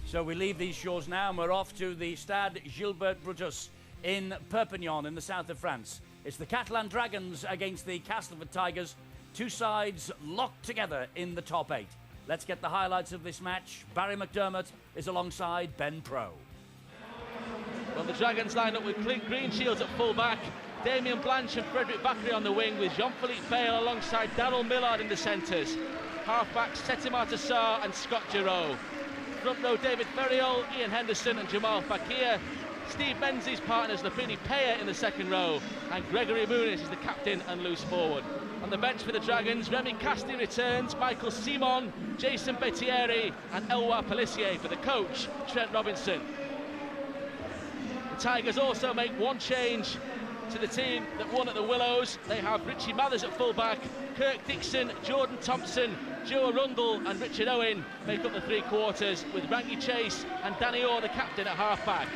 So we leave these shores now and we're off to the Stade Gilbert Brutus in Perpignan in the south of France. It's the Catalan Dragons against the Castleford Tigers. Two sides locked together in the top 8. Let's get the highlights of this match. Barry McDermott is alongside Ben Pro. Well, the Dragons line up with Clint Greenshields at full-back, Damien Blanche and Frederick Backery on the wing, with Jean-Philippe Bale alongside Daryl Millard in the centres. Half-backs Tetimar Tassar and Scott Giroux. Front row David Ferriol, Ian Henderson and Jamal Fakir. Steve Menzies partners Lapini Peya in the second row, and Gregory Muniz is the captain and loose forward. On the bench for the Dragons, Remy Casti returns, Michael Simon, Jason Bettieri and Eloi Pelissier for the coach, Trent Robinson. The Tigers also make one change to the team that won at the Willows. They have Richie Mathers at full-back, Kirk Dixon, Jordan Thompson, Joe Arundel and Richard Owen make up the three quarters, with Rangi Chase and Danny Orr the captain at half-back.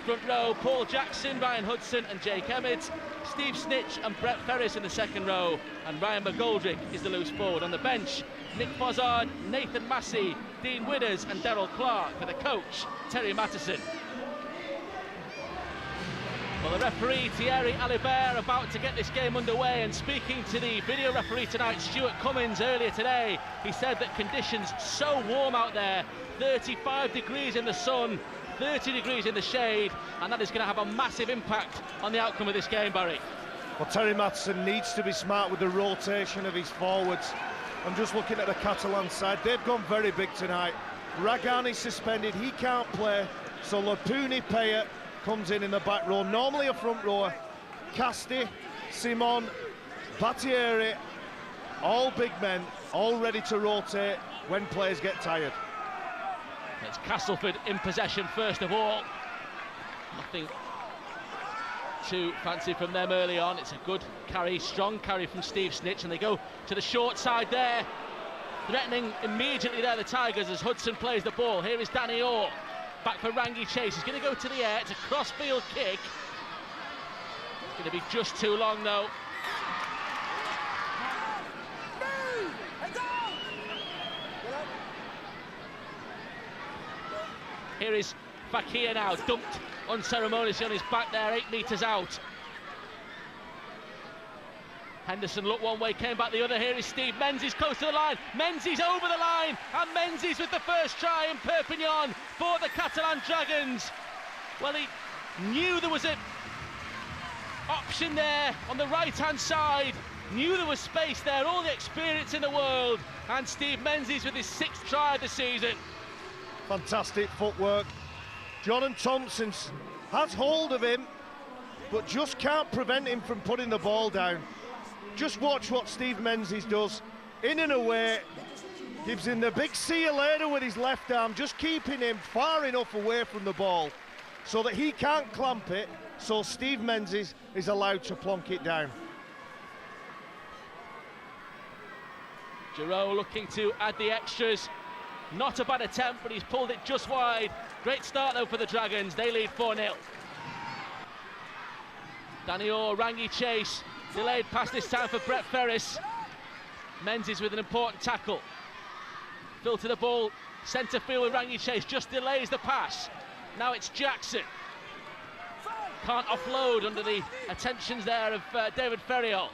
Front row, Paul Jackson, Ryan Hudson and Jake Emmett, Steve Snitch and Brett Ferris in the second row, and Ryan McGoldrick is the loose forward. On the bench, Nick Fozzard, Nathan Massey, Dean Widders and Daryl Clark for the coach, Terry Mattison. Well, the referee, Thierry Alibert, about to get this game underway, and speaking to the video referee tonight, Stuart Cummins, earlier today, he said that conditions so warm out there, 35 degrees in the sun, 30 degrees in the shade, and that is going to have a massive impact on the outcome of this game, Barry. Well, Terry Mattison needs to be smart with the rotation of his forwards. I'm just looking at the Catalan side. They've gone very big tonight. Ragani suspended, he can't play, so Lapini Peya comes in the back row, normally a front rower. Casti, Simon, Battieri, all big men, all ready to rotate when players get tired. It's Castleford in possession first of all. Nothing too fancy from them early on. It's a good carry, strong carry from Steve Snitch, and they go to the short side there, threatening immediately there the Tigers as Hudson plays the ball. Here is Danny Orr. Back for Rangi Chase, he's going to go to the air, it's a cross-field kick. It's going to be just too long though. Here is Fakir now, dumped unceremoniously on his back there, 8 metres out. Henderson looked one way, came back the other. Here is Steve Menzies close to the line. Menzies over the line, and Menzies with the first try in Perpignan for the Catalan Dragons. Well, he knew there was an option there on the right-hand side, knew there was space there, all the experience in the world, and Steve Menzies with his 6th try of the season. Fantastic footwork. Jordan Thompson has hold of him, but just can't prevent him from putting the ball down. Just watch what Steve Menzies does. In and away, gives him the big see you later with his left arm, just keeping him far enough away from the ball so that he can't clamp it, so Steve Menzies is allowed to plonk it down. Giroux looking to add the extras. Not a bad attempt, but he's pulled it just wide. Great start though for the Dragons, they lead 4-0. Danny Orr, Rangi Chase, delayed pass this time for Brett Ferris. Menzies with an important tackle. Filter the ball, centre field with Rangi Chase, just delays the pass. Now it's Jackson. Can't offload under the attentions there of David Ferriol.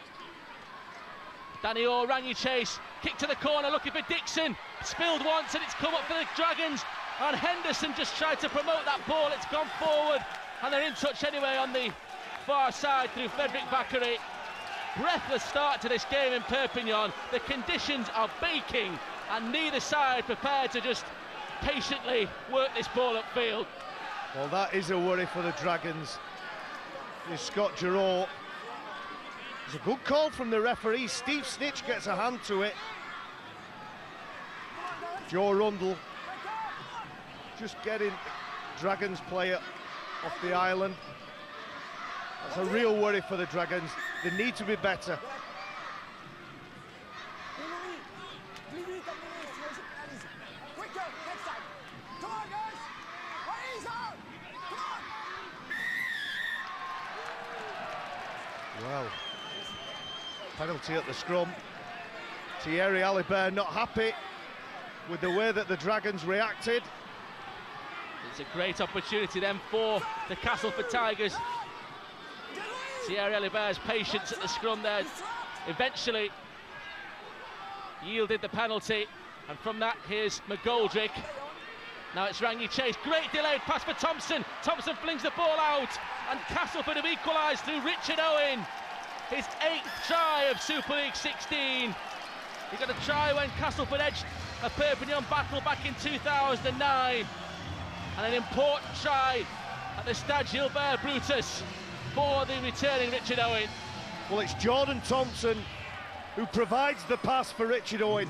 Danny Orr, Rangi Chase, kick to the corner, looking for Dixon. Spilled once and it's come up for the Dragons. And Henderson just tried to promote that ball, it's gone forward. And they're in touch anyway on the far side through Frederick Backery. Breathless start to this game in Perpignan. The conditions are baking and neither side prepared to just patiently work this ball upfield. Well, that is a worry for the Dragons. There's Scott Giroux. It's a good call from the referee. Steve Snitch gets a hand to it. Joe Arundel just getting the Dragons player off the island. That's a real worry for the Dragons. They need to be better. Well, penalty at the scrum. Thierry Alibert not happy with the way that the Dragons reacted. It's a great opportunity then for the Castleford Tigers. Thierry Alibert's patience at the scrum there eventually yielded the penalty, and from that here's McGoldrick. Now it's Rangi Chase, great delayed pass for Thompson. Thompson flings the ball out, and Castleford have equalised through Richard Owen. His 8th try of Super League 16. He got a try when Castleford edged a Perpignan battle back in 2009, and an important try at the Stade Gilbert Brutus for the returning Richard Owen. Well, it's Jordan Thompson who provides the pass for Richard Owen,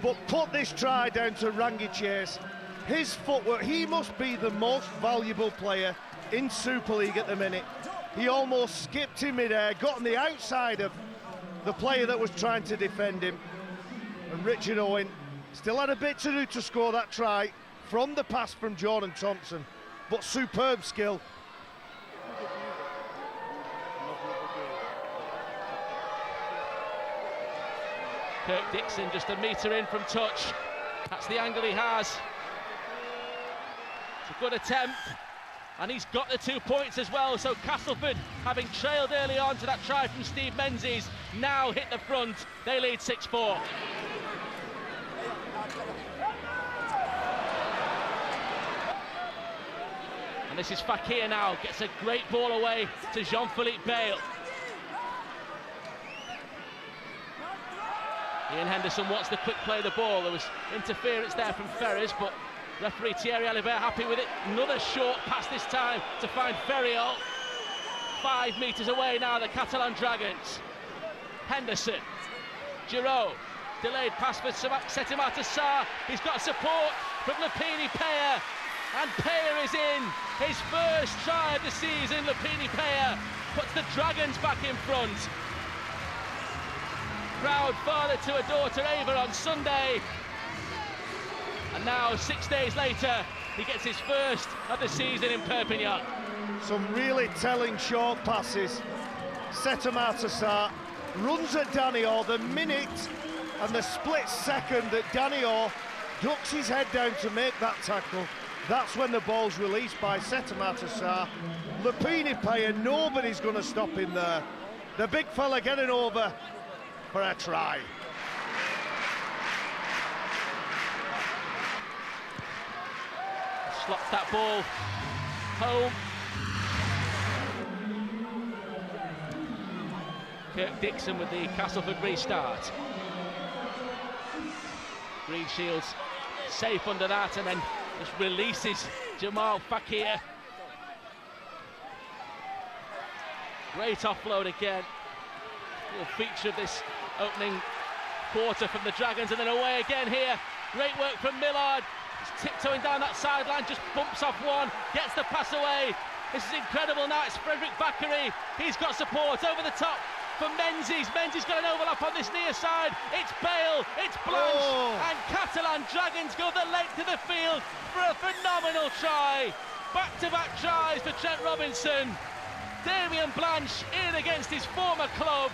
but put this try down to Rangi Chase. His footwork, he must be the most valuable player in Super League at the minute. He almost skipped in mid-air, got on the outside of the player that was trying to defend him. And Richard Owen still had a bit to do to score that try from the pass from Jordan Thompson, but superb skill. Kirk Dixon just a metre in from touch. That's the angle he has. It's a good attempt, and he's got the 2 points as well. So Castleford, having trailed early on to that try from Steve Menzies, now hit the front. They lead 6-4. And this is Fakir now, gets a great ball away to Jean-Philippe Bale. Ian Henderson wants to quick play the ball. There was interference there from Ferrers, but referee Thierry Alibert happy with it. Another short pass this time to find Ferriol. 5 metres away now, the Catalan Dragons. Henderson, Giroud, delayed pass for Setimata Sarr. He's got support from Lupini Peyer, and Peyer is in. His first try of the season. Lupini Peyer puts the Dragons back in front. Proud father to a daughter, Ava, on Sunday. And now, 6 days later, he gets his first of the season in Perpignan. Some really telling short passes. Setimata Sarr runs at Danny Orr. The minute and the split second that Danny Orr ducks his head down to make that tackle, that's when the ball's released by Setimata Sarr. Lupini Peyer, nobody's going to stop him there. The big fella getting over for a try. Slots that ball home. Kirk Dixon with the Castleford restart. Green Shields safe under that, and then just releases Jamal Fakir. Great offload again. Little feature of this opening quarter from the Dragons, and then away again here. Great work from Millard. He's tiptoeing down that sideline, just bumps off one, gets the pass away. This is incredible now. It's Frederick Bakary. He's got support over the top for Menzies. Menzies got an overlap on this near side. It's Bale, it's Blanche, and Catalan Dragons go the length of the field for a phenomenal try. Back-to-back tries for Trent Robinson. Damien Blanche in against his former club.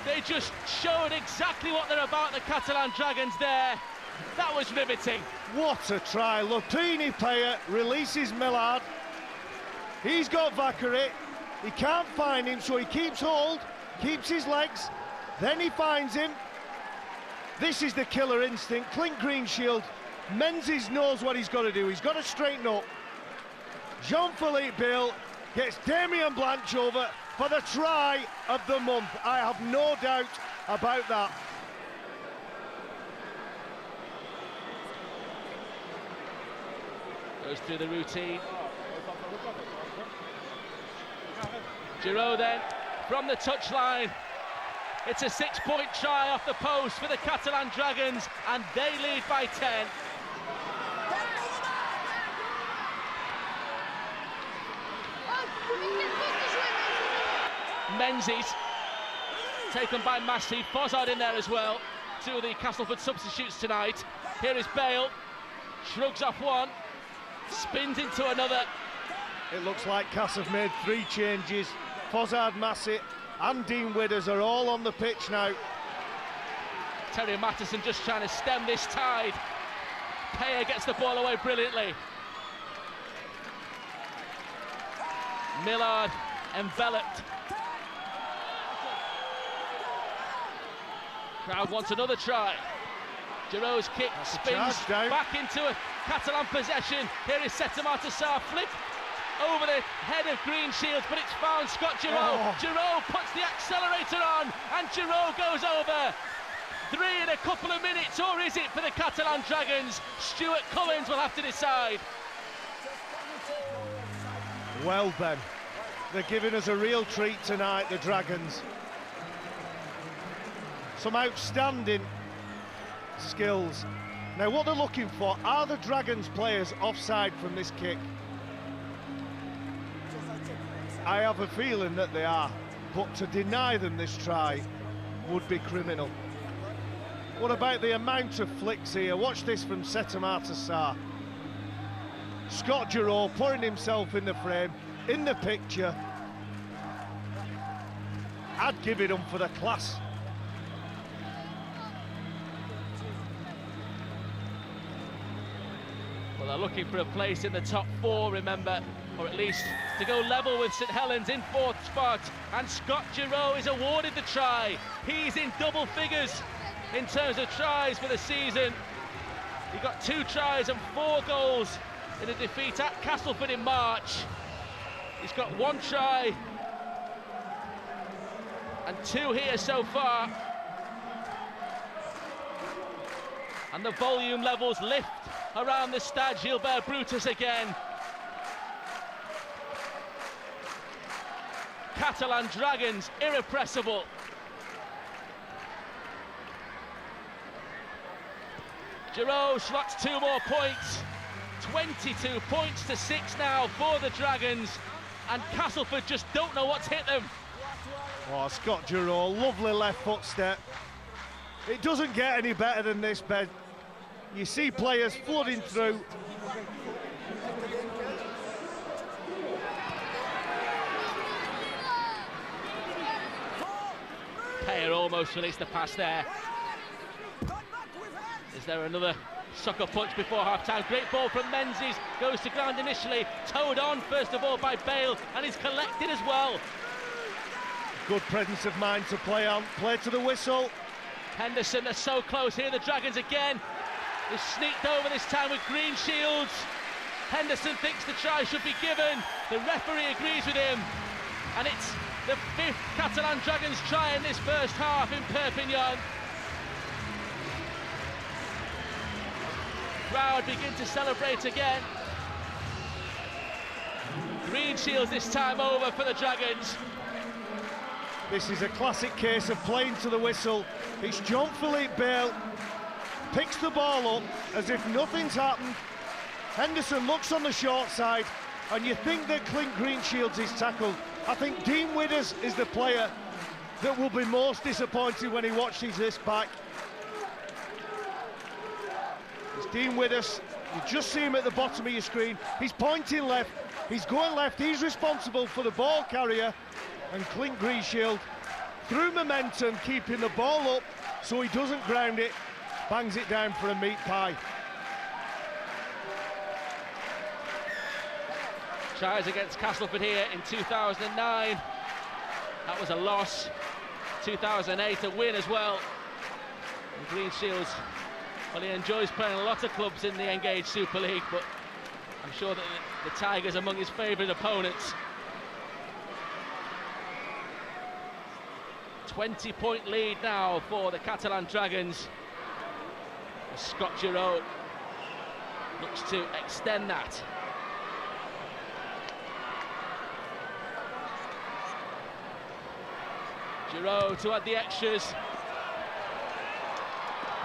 They just showed exactly what they're about, the Catalan Dragons there. That was riveting. What a try. Lupini Peyer releases Millard. He's got Vakary. He can't find him, so he keeps hold, keeps his legs, then he finds him. This is the killer instinct. Clint Greenshield, Menzies knows what he's got to do. He's got to straighten up. Jean-Philippe Bale gets Damien Blanche over for the try of the month. I have no doubt about that. Goes through the routine. Giroud then, from the touchline. It's a 6-point try off the post for the Catalan Dragons, and they lead by 10. Menzies, taken by Massey. Fozzard in there as well. Two of the Castleford substitutes tonight. Here is Bale, shrugs off one, spins into another. It looks like Cass have made 3 changes. Fozzard, Massey and Dean Widders are all on the pitch now. Terry Mattison just trying to stem this tide. Peyer gets the ball away brilliantly. Millard enveloped. Crowd wants another try. Giroud's kick spins back into a Catalan possession. Here is Setamata Sarr, flick over the head of Green Shields, but it's found Scott Giroud. Giroud puts the accelerator on, and Giroud goes over. 3 in a couple of minutes, or is it for the Catalan Dragons? Stuart Collins will have to decide. Well, Ben, they're giving us a real treat tonight, the Dragons. Some outstanding skills. Now, what they're looking for, are the Dragons players offside from this kick? I have a feeling that they are, but to deny them this try would be criminal. What about the amount of flicks here? Watch this from Setamata Sarr. Scott Giroud putting himself in the frame, in the picture. I'd give it them for the class. Well, they're looking for a place in the top 4, remember, or at least to go level with St Helens in 4th spot. And Scott Giroud is awarded the try. He's in double figures in terms of tries for the season. He got 2 tries and 4 goals in a defeat at Castleford in March. He's got 1 try and 2 here so far. And the volume levels lift around the Stade Gilbert Brutus again. Catalan Dragons irrepressible. Giroud slots 2 more points. 22 points to 6 now for the Dragons, and Castleford just don't know what's hit them. Oh, Scott Giroud, lovely left foot step. It doesn't get any better than this, Ben. You see players flooding through. Payer almost released the pass there. Is there another sucker punch before half-time? Great ball from Menzies, goes to ground initially, towed on first of all by Bale, and he's collected as well. Good presence of mind to play on, play to the whistle. Henderson, they're so close here, the Dragons again. They've sneaked over this time with Green Shields. Henderson thinks the try should be given. The referee agrees with him. And it's the 5th Catalan Dragons try in this first half in Perpignan. Crowd begin to celebrate again. Green Shields this time over for the Dragons. This is a classic case of playing to the whistle. It's Jean-Philippe Bale, picks the ball up as if nothing's happened. Henderson looks on the short side, and you think that Clint Greenshields is tackled. I think Dean Withers is the player that will be most disappointed when he watches this back. It's Dean Withers. You just see him at the bottom of your screen. He's pointing left, he's going left, he's responsible for the ball carrier, and Clint Greenshield, through momentum, keeping the ball up so he doesn't ground it, bangs it down for a meat pie. Tries against Castleford here in 2009. That was a loss. 2008, a win as well. And Greenshields, well, he enjoys playing a lot of clubs in the Engage Super League, but I'm sure that the Tigers are among his favourite opponents. 20-point lead now for the Catalan Dragons. Scott Giroud looks to extend that. Giroud to add the extras.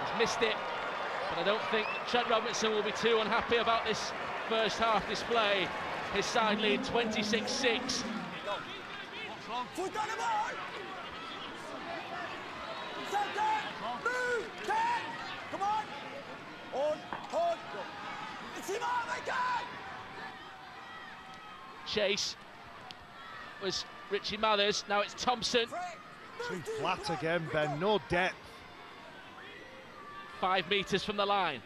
He's missed it, but I don't think Trent Robinson will be too unhappy about this first half display. His side lead 26-6. Come on! On! Chase was Richie Mathers, now it's Thompson. Too flat again, Ben, no depth. 5 metres from the line.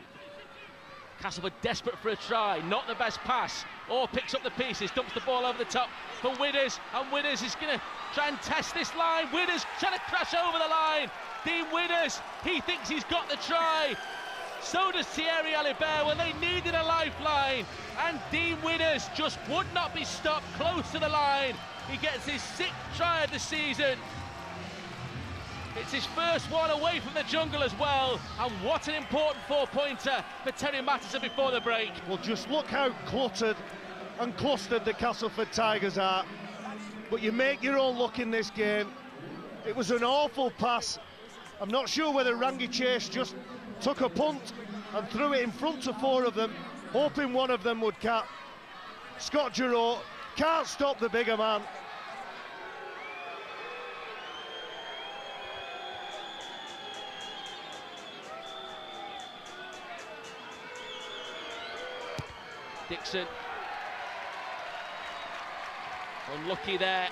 Castleford desperate for a try, not the best pass. Or picks up the pieces, dumps the ball over the top for Widders, and Widders is going to try and test this line. Widders trying to crash over the line. Dean Widders, he thinks he's got the try. So does Thierry Alibert when they needed a lifeline. And Dean Widders just would not be stopped close to the line. He gets his 6th try of the season. It's his first one away from the jungle as well. And what an important 4-pointer for Terry Mattison before the break. Well, just look how cluttered and clustered the Castleford Tigers are. But you make your own luck in this game. It was an awful pass. I'm not sure whether Rangi Chase just took a punt and threw it in front of 4 of them, hoping one of them would cap. Scott Giroux can't stop the bigger man. Dixon. Unlucky there.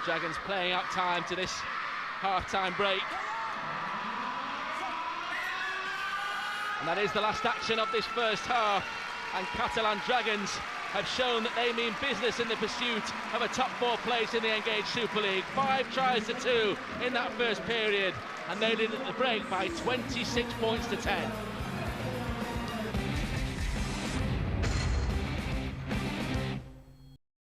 Dragons playing out time to this half-time break. And that is the last action of this first half. And Catalan Dragons have shown that they mean business in the pursuit of a top 4 place in the Engage Super League. 5 tries to 2 in that first period. And they did at the break by 26 points to 10.